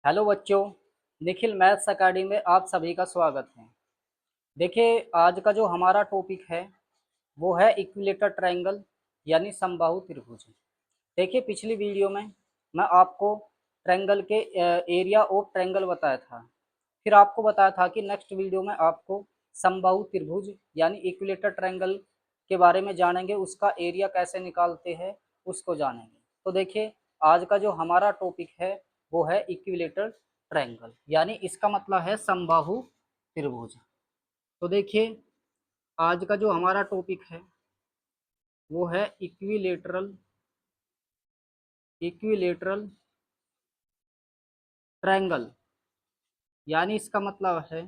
Hello बच्चों, Nikhil maths academy में आप सभी का स्वागत है। देखिए, आज का जो हमारा टॉपिक है वो है इक्विलेटर ट्रायंगल यानी समबाहु त्रिभुज। देखिए, पिछली वीडियो में मैं आपको ट्रायंगल के एरिया ऑफ ट्रायंगल बताया था। फिर आपको बताया था कि नेक्स्ट वीडियो में आपको समबाहु त्रिभुज यानी इक्विलेटर ट्रायंगल के बारे में जानेंगे, उसका एरिया कैसे निकालते हैं उसको जानेंगे। तो देखिए, आज का जो हमारा टॉपिक है वो है इक्विलेटर ट्रायंगल यानी इसका मतलब है समबाहु त्रिभुज। तो देखिए, आज का जो हमारा टॉपिक है वो है इक्विलेटरल ट्रायंगल यानी इसका मतलब है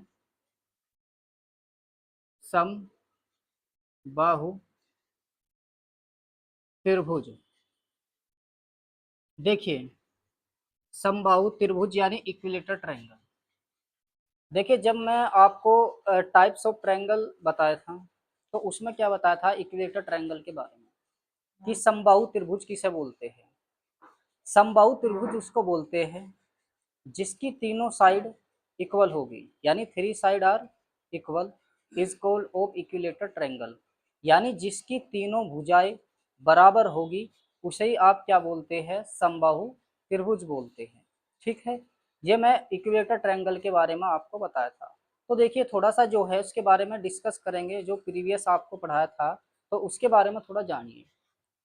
समबाहु त्रिभुज। देखिए, समबाहु त्रिभुज यानी इक्विलेटर ट्रायंगल। देखिए, जब मैं आपको टाइप्स ऑफ ट्रायंगल बताया था तो उसमें क्या बताया था इक्विलेटर ट्रायंगल के बारे में कि समबाहु त्रिभुज किसे बोलते हैं। समबाहु त्रिभुज उसको बोलते हैं जिसकी तीनों साइड इक्वल होगी यानी three side are equal is called of equilateral triangle. यानी जिसकी तीनों भुजाएं बराबर होगी उसे ही आप क्या बोलते हैं, समबाहु त्रिभुज बोलते हैं। ठीक है, ये मैं इक्विलेटर ट्रायंगल के बारे में आपको बताया था। तो देखिए, थोड़ा सा जो है उसके बारे में डिस्कस करेंगे, जो प्रीवियस आपको पढ़ाया था तो उसके बारे में थोड़ा जानिए।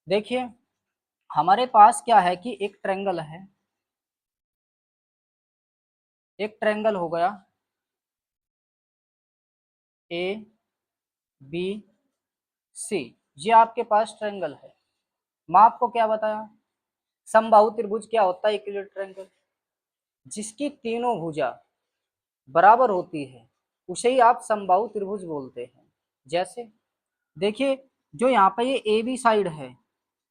देखिए, हमारे पास क्या है कि एक ट्रायंगल है, एक ट्रायंगल हो गया ए बी सी। ये आपके पास ट्रायंगल है। मैं आपको क्या बताया, समबाहु त्रिभुज क्या होता है, इक्विलेटरल ट्रायंगल जिसकी तीनों भुजा बराबर होती है उसे ही आप समबाहु त्रिभुज बोलते हैं। जैसे देखिए, जो यहाँ पे ये ए बी साइड है,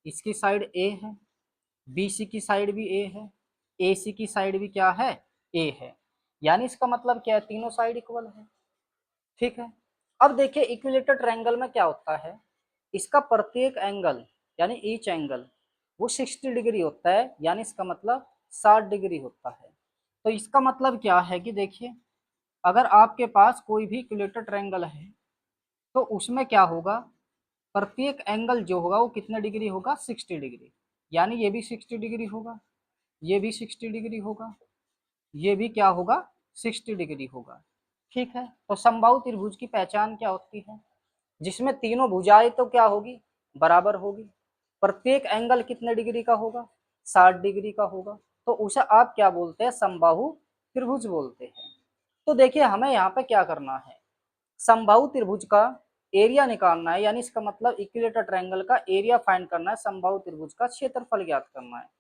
इसकी साइड ए है, बी सी की साइड भी ए है, ए सी की साइड भी क्या है, ए है। यानी इसका मतलब क्या है, तीनों साइड इक्वल है। ठीक है, अब देखिए इक्विलेटर ट्रायंगल में क्या होता है, इसका प्रत्येक एंगल यानी ईच एंगल वो 60 डिग्री होता है, यानी इसका मतलब 60 डिग्री होता है। तो इसका मतलब क्या है कि देखिए, अगर आपके पास कोई भी इक्विलेटर ट्रायंगल है तो उसमें क्या होगा, प्रत्येक एंगल जो होगा वो कितने डिग्री होगा, 60 डिग्री। यानी ये भी 60 डिग्री होगा, ये भी 60 डिग्री होगा, ये भी क्या होगा, 60 डिग्री होगा। ठीक है, तो समबाहु त्रिभुज की पहचान क्या होती है, जिसमें तीनों भुजाएं तो क्या होगी, बराबर होगी, प्रत्येक एंगल कितने डिग्री का होगा, 60 डिग्री का होगा। तो उसे आप क्या बोलते हैं, समबाहु त्रिभुज बोलते हैं। तो देखिए, हमें यहाँ पे क्या करना है, समबाहु त्रिभुज का एरिया निकालना है, यानी इसका मतलब इक्विलेटर ट्रायंगल का एरिया फाइंड करना है, समबाहु त्रिभुज का क्षेत्रफल ज्ञात करना है।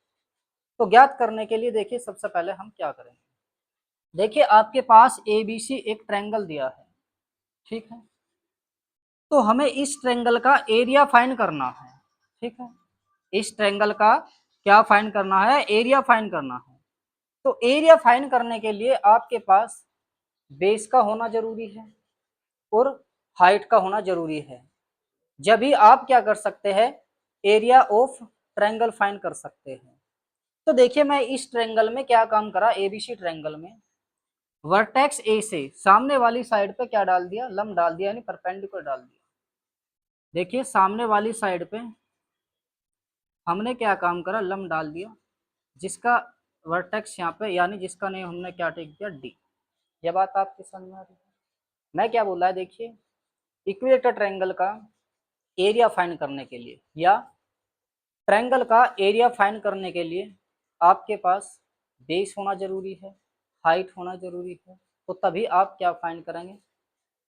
तो ज्ञात करने के लिए देखिए, सबसे पहले हम क्या करेंगे, देखिए आपके पास ए बी सी एक ट्रायंगल दिया है। ठीक है, तो हमें इस ट्रायंगल का एरिया फाइंड करना है। ठीक है, इस ट्रायंगल का क्या फाइंड करना है, एरिया फाइंड करना है। तो एरिया फाइंड करने के लिए आपके पास बेस का होना जरूरी है और हाइट का होना जरूरी है। जब भी आप क्या कर सकते हैं, एरिया ऑफ ट्रायंगल फाइंड कर सकते हैं। तो देखिए, मैं इस ट्रायंगल में क्या काम करा, एबीसी ट्रायंगल में वर्टेक्स ए से सामने वाली साइड पे क्या डाल दिया, लंब डाल दिया, यानी परपेंडिकुलर डाल दिया। देखिए, सामने वाली साइड पे हमने क्या काम करा, लंब डाल दिया, जिसका वर्टेक्स यहाँ पे, यानी जिसका नेम हमने क्या टेक दिया, डी। ये बात आपकी समझ में आ रही है। मैं क्या बोला है, देखिए इक्विलेटर ट्रायंगल का एरिया फाइंड करने के लिए या ट्रायंगल का एरिया फाइंड करने के लिए आपके पास बेस होना जरूरी है, हाइट होना जरूरी है। तो तभी आप क्या फाइंड करेंगे,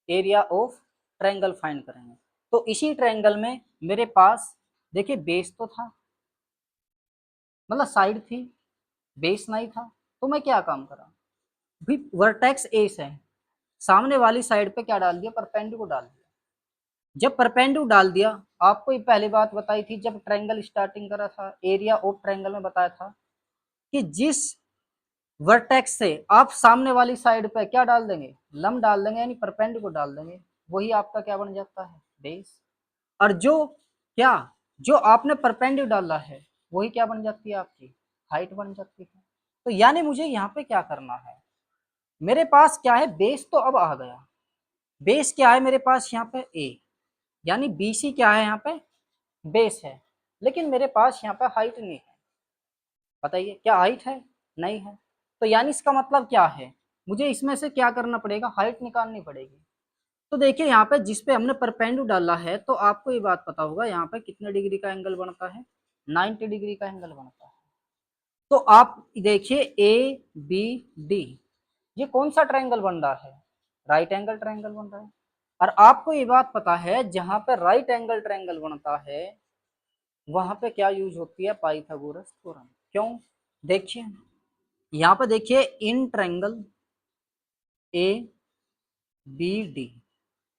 एरिया ऑफ ट्रायंगल फाइंड करेंगे। तो इसी ट्रायंगल में मेरे पास देखिए बेस तो था, मतलब साइड थी, बेस नहीं था। तो मैं क्या काम करा, भी वर्टेक्स ए है, सामने वाली साइड पे क्या डाल दिया, परपेंडिकुलर डाल दिया। जब परपेंडिकुलर डाल दिया, आपको ये पहली बात बताई थी जब ट्रायंगल स्टार्टिंग करा था, एरिया ऑफ ट्रायंगल में बताया था कि जिस वर्टेक्स से आप सामने वाली साइड पे क्या डाल देंगे, लंब डाल देंगे, यानी परपेंडिकुलर डाल देंगे, वही आपका क्या बन जाता है, बेस। और जो क्या, जो आपने परपेंडिकुलर डाला है वही क्या बन जाती है, आपकी हाइट बन जाती है। तो यानी मुझे यहाँ पे क्या करना है, मेरे पास क्या है, बेस तो अब आ गया, बेस क्या है मेरे पास यहाँ पे ए, यानी BC क्या है यहाँ पे, बेस है, लेकिन मेरे पास यहाँ पे हाइट नहीं है। बताइए क्या हाइट है, नहीं है। तो यानी इसका मतलब क्या है, मुझे इसमें से क्या करना पड़ेगा, हाइट निकालनी पड़ेगी। तो देखिए यहाँ पे जिस पे हमने परपेंडु डाला है, तो आपको ये बात पता होगा यहाँ पे कितने डिग्री का एंगल बनता है, 90 डिग्री का एंगल बनता है। तो आप देखिए ABD, ये कौन सा ट्रायंगल बन रहा है, राइट एंगल ट्रायंगल बन रहा है। और आपको ये बात पता है जहां पर राइट एंगल ट्रायंगल बनता है वहां पे क्या यूज होती है, पाइथागोरस थ्योरम। क्यों, देखिए यहाँ पे देखिए in triangle ABD,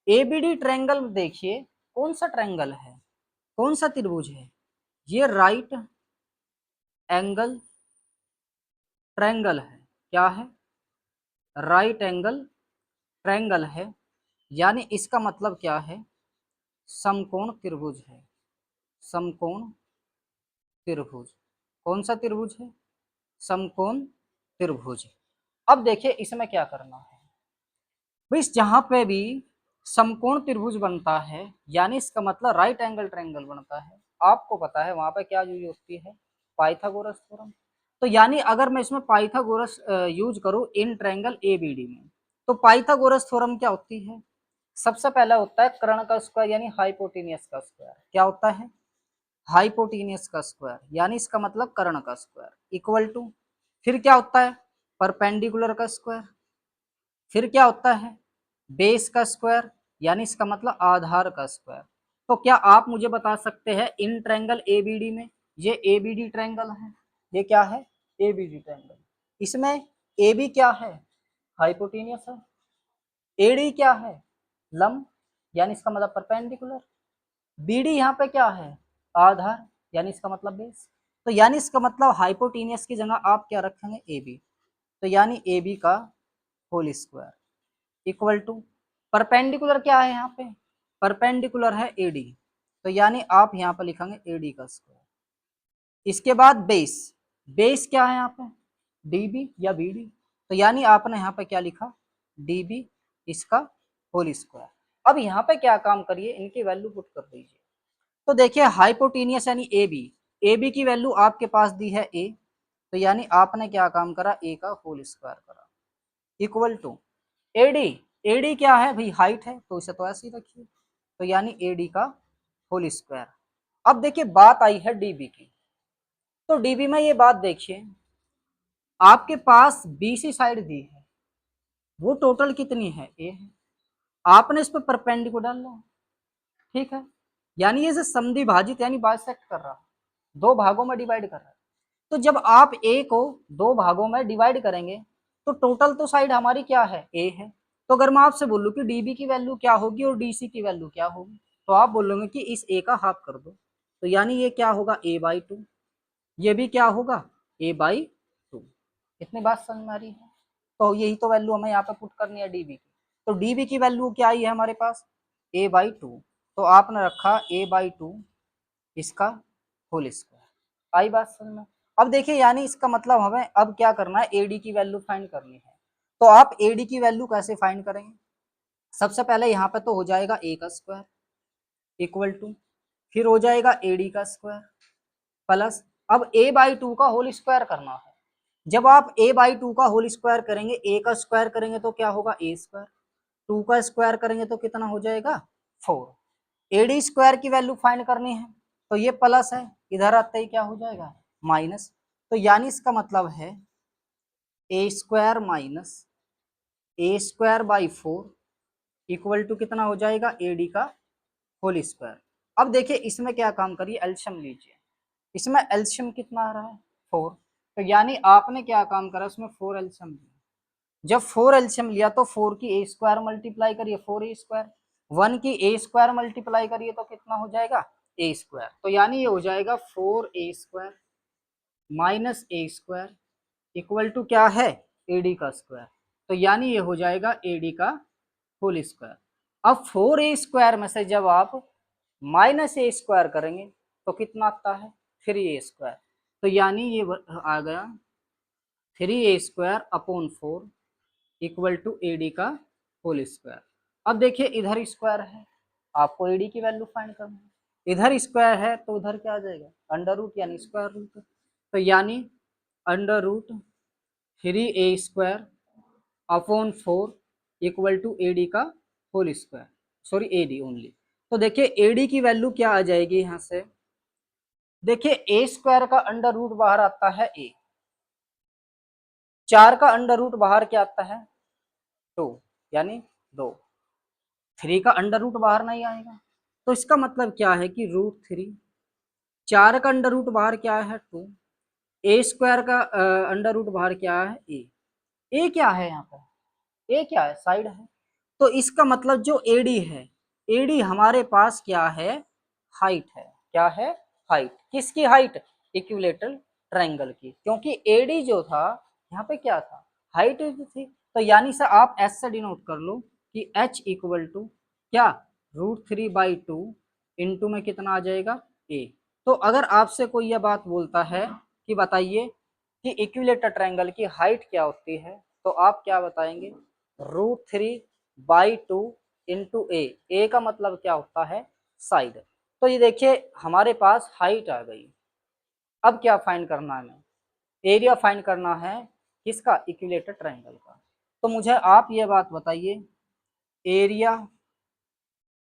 ABD triangle देखिए कौन सा ट्रायंगल है, कौन सा त्रिभुज है, ये राइट एंगल ट्रायंगल है। क्या है, राइट एंगल ट्रायंगल है, यानी इसका मतलब क्या है, समकोण त्रिभुज है, समकोण त्रिभुज। कौन सा त्रिभुज है, समकोण त्रिभुज। अब देखिए इसमें क्या करना है भाई, जहां पे भी समकोण त्रिभुज बनता है यानी इसका मतलब राइट एंगल ट्रायंगल बनता है, आपको पता है वहां पे क्या यूज होती है, पाइथागोरस थ्योरम। तो यानी अगर मैं इसमें पाइथागोरस यूज करूं इन ट्रायंगल ABD में, तो पाइथागोरस थ्योरम क्या होती है, सबसे पहला होता है कर्ण का स्क्वायर यानी हाइपोटेनियस का स्क्वायर। क्या होता है, हाइपोटेनियस का स्क्वायर, यानी इसका मतलब कर्ण का स्क्वायर इक्वल टू, फिर क्या होता है, परपेंडिकुलर का स्क्वायर, फिर क्या होता है, बेस का स्क्वायर, यानी इसका मतलब आधार का स्क्वायर। तो क्या आप मुझे बता सकते हैं इन ट्रायंगल ABD में, ये ABD ट्रायंगल है, ये क्या है, ABD ट्रायंगल, इसमें AB क्या है, हाइपोटेनियस है, AD क्या है, लंब, यानी इसका मतलब परपेंडिकुलर, BD यहाँ पे क्या है, आधार, यानी इसका मतलब बेस। तो यानी इसका मतलब हाइपोटेनियस की जगह आप क्या रखेंगे, AB। तो यानी AB का whole square equal to, perpendicular क्या है यहाँ पे, परपेंडिकुलर है AD, तो यानी आप यहाँ पे लिखेंगे AD का स्क्वायर। इसके बाद बेस, बेस क्या है यहाँ पे, DB या BD, तो यानी आपने यहाँ पे क्या लिखा, DB, इसका होल स्क्वायर। अब यहाँ पे क्या काम करिए, इनकी वैल्यू पुट कर दीजिए। तो देखिए हाइपोटेनियस यानी AB की वैल्यू आपके पास दी है A, तो यानी आपने क्या काम करा, A का होल स्क्वायर करा इक्वल टू AD क्या है भाई, हाइट है, तो इसे तो ऐसे ही रखिए, तो यानी AD का होल स्क्वायर। अब देखिए बात आई है DB की, तो DB में ये बात देखिए, आपके पास BC साइड दी है, वो टोटल कितनी है, A है, आपने इस पर परपेंडिकुलर डालना, ठीक है, यानी ये समद्वि भाजित यानी बाइसेक्ट कर रहा है, दो भागों में डिवाइड कर रहा है। तो जब आप A को दो भागों में डिवाइड करेंगे तो टोटल तो साइड हमारी क्या है, A है। तो अगर मैं आपसे बोलूं कि DB की वैल्यू क्या होगी और DC की वैल्यू क्या होगी, तो आप बोलोगे कि इस A का हाफ कर दो, तो यानी ये क्या होगा, A/2, ये भी क्या होगा, A/2। इतनी बात समझ में आ रही है। तो यही तो वैल्यू हमें यहाँ पे पुट करनी है DB की। तो DB की वैल्यू क्या आई है हमारे पास, A/2, तो आपने रखा A/2 इसका होल स्क्वायर। आई बात समझ में। अब देखिए यानी इसका मतलब हमें अब क्या करना है, AD की वैल्यू फाइंड करनी है। तो आप AD की वैल्यू कैसे फाइंड करेंगे, सबसे पहले यहाँ पे तो हो जाएगा A का स्क्वायर इक्वल टू, फिर हो जाएगा AD का स्क्वायर प्लस, अब A/2 का होल स्क्वायर करना है। जब आप A/2 का होल स्क्वायर करेंगे, A का स्क्वायर करेंगे तो क्या होगा, A स्क्वायर, 2 का स्क्वायर करेंगे तो कितना हो जाएगा, 4। AD स्क्वायर की वैल्यू फाइंड करनी है, तो ये प्लस है, इधर आते ही क्या हो जाएगा, माइनस। तो यानी इसका मतलब है A square minus A²/4 equal to कितना हो जाएगा, AD का होल स्क्वायर। अब देखिए इसमें क्या काम करिए, एलशियम लीजिए, इसमें एलशियम कितना आ रहा है, 4, तो यानी आपने क्या काम करा, उसमें 4 एलशियम लिया। जब 4 एलशियम लिया तो 4 की A² मल्टीप्लाई करिए 4A², 1 की A² मल्टीप्लाई करिए तो कितना हो जाएगा, A²। तो यानी ये हो जाएगा 4A² minus A² equal to क्या है, AD का स्क्वायर। तो यानी ये हो जाएगा AD का होल स्क्वायर। अब 4A² में से जब आप माइनस A² करेंगे तो कितना आता है, 3A²। तो यानी ये आ गया 3a² upon 4 equal to AD का होल स्क्वायर। अब देखिए इधर स्क्वायर है, आपको AD की वैल्यू फाइंड करना है, इधर स्क्वायर है तो उधर क्या आ जाएगा अंडर रूट यानी स्क्वायर रूट। तो यानी under root 3a² upon 4 equal to AD का whole square, sorry AD only. तो देखिए AD की वैल्यू क्या आ जाएगी यहाँ से, देखिए a² का अंडर रूट बाहर आता है a, 4 का अंडर रूट बाहर क्या आता है 2 यानी 2, 3 का अंडर रूट बाहर नहीं आएगा। तो इसका मतलब क्या है कि √3, 4 का अंडर रूट बाहर क्या है 2, a² का अंडर रूट बाहर क्या है a क्या है यहाँ पर a क्या है साइड है। तो इसका मतलब जो AD है, AD हमारे पास क्या है हाइट है, क्या है हाइट, किसकी हाइट इक्विलेटरल ट्रायंगल की, क्योंकि AD जो था यहाँ पे क्या था हाइट थी। तो यानी से आप एस से डिनोट कर लो कि H इक्वल टू क्या √3/2 इंटू में कितना आ जाएगा a। तो अगर आपसे कोई यह बात बोलता है कि बताइए कि इक्विलेटर ट्रायंगल की हाइट क्या होती है, तो आप क्या बताएंगे √3/2 इंटू ए का मतलब क्या होता है साइड। तो ये देखिए हमारे पास हाइट आ गई। अब क्या फाइंड करना है, हमें एरिया फाइंड करना है किसका इक्विलेटर ट्रायंगल का। तो मुझे आप ये बात बताइए area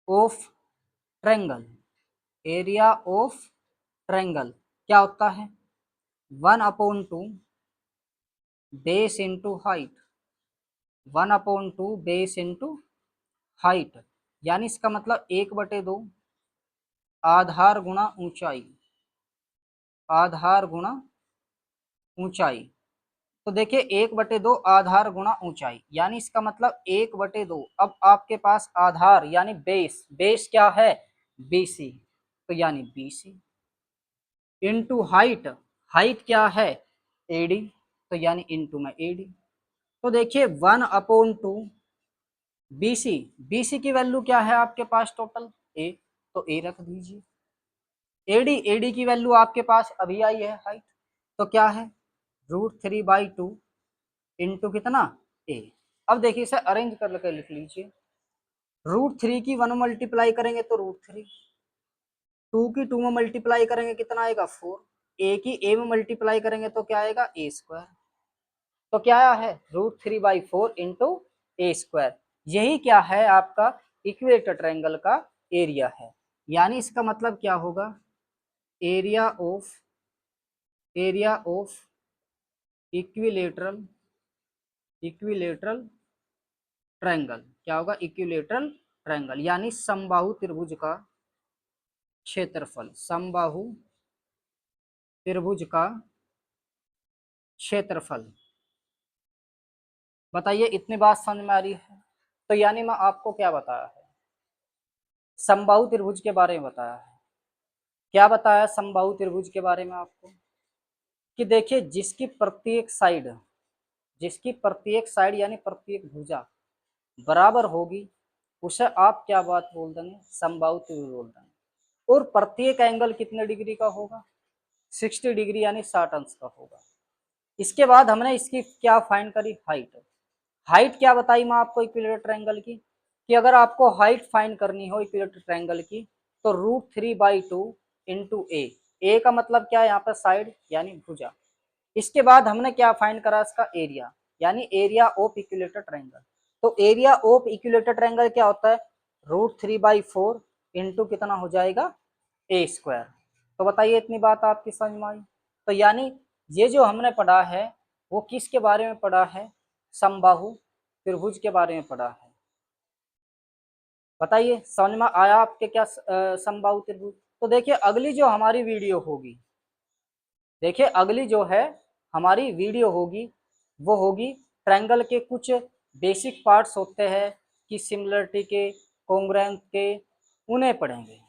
of triangle, area of triangle क्या होता है 1/2 base into height, 1/2 base into height, यानी इसका मतलब 1/2 आधार गुणा ऊंचाई, आधार गुणा ऊंचाई। तो देखिए 1/2 आधार गुणा ऊंचाई, यानी इसका मतलब 1/2। अब आपके पास आधार यानी बेस, बेस क्या है BC, तो यानी BC इंटू हाइट, हाइट क्या है AD, तो यानी इंटू में AD। तो देखिए 1/2 BC, BC की वैल्यू क्या है आपके पास टोटल A, तो A रख दीजिए। AD की वैल्यू आपके पास अभी आई है हाइट, तो क्या है √3/2 इंटू कितना A। अब देखिए इसे अरेंज करके लिख लीजिए, √3 की 1 मल्टीप्लाई करेंगे तो √3, 2 की 2 में मल्टीप्लाई करेंगे कितना आएगा 4, A की A में मल्टीप्लाई करेंगे तो क्या आएगा a²। तो क्या है √3/4 इंटू a²। यही क्या है आपका इक्विलेटर ट्रायंगल का एरिया है। यानी इसका मतलब क्या होगा area of equilateral, equilateral triangle क्या होगा इक्विलेटरल ट्रायंगल, यानी समबाहु त्रिभुज का क्षेत्रफल, समबाहु त्रिभुज का क्षेत्रफल। बताइए इतनी बात समझ में आ रही है। तो यानी मैं आपको क्या बताया है समबाहु त्रिभुज के बारे में बताया है, क्या बताया समबाहु त्रिभुज के बारे में आपको कि देखिए जिसकी प्रत्येक साइड, जिसकी प्रत्येक साइड यानी प्रत्येक भुजा बराबर होगी उसे आप क्या बात बोल देंगे समबाहु त्रिभुज बोल देंगे। और प्रत्येक एंगल कितने डिग्री का होगा 60 डिग्री यानी 60 अंश का होगा। इसके बाद हमने इसकी क्या फाइंड करी हाइट, हाइट क्या बताई मैं आपको इक्विलेटरल ट्रायंगल की कि अगर आपको हाइट फाइंड करनी हो इक्विलेटरल ट्रायंगल की तो √3/2 इंटू ए का मतलब क्या है यहाँ पर साइड यानी भुजा। इसके बाद हमने क्या फाइंड करा इसका एरिया यानी एरिया ऑफ इक्विलेटरल ट्रायंगल। तो एरिया ऑफ इक्विलेटरल ट्रायंगल क्या होता है √3/4 इंटू कितना हो जाएगा a²। तो बताइए इतनी बात आपकी समझ में आई। तो यानी ये जो हमने पढ़ा है वो किसके बारे में पढ़ा है समबाहु त्रिभुज के बारे में पढ़ा है। बताइए समझ में आया आपके क्या समबाहु त्रिभुज। तो देखिए अगली जो हमारी वीडियो होगी, देखिए अगली जो है हमारी वीडियो होगी वो होगी ट्रायंगल के कुछ बेसिक पार्ट्स होते हैं कि सिमिलरिटी के, कॉन्ग्रुएंट के, उन्हें पढ़ेंगे।